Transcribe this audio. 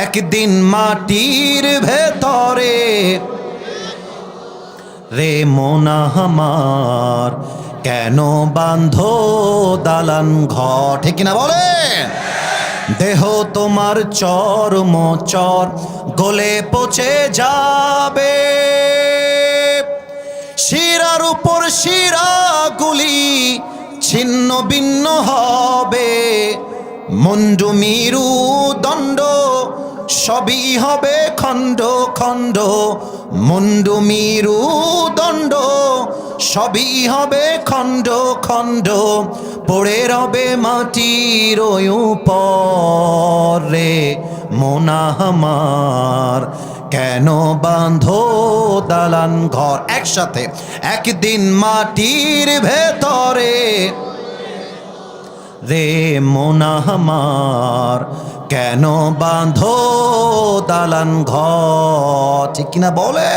একদিন মাটির ভেতরে রে মোনা আমার, কেন বাঁধো দালান ঘর? ঠিক কিনা বলে? দেহ তোমার চরম চর গলে পচে যাবে, শিরার উপর শিরাগুলি ছিন্ন ভিন্ন হবে, মুন্ডু মিরু দণ্ড সবই হবে খণ্ড খণ্ড, মুন্ডু মিরু দণ্ড সবই হবে খণ্ড খণ্ড, পড়ে রবে মাটির উপরে মোনা আমার, কেন বাঁধো দালান ঘর? একসাথে, একদিন মাটির ভেতরে রে মোনা আমার, কেন বাঁধো দালান ঘর? ঠিক কিনা বলে?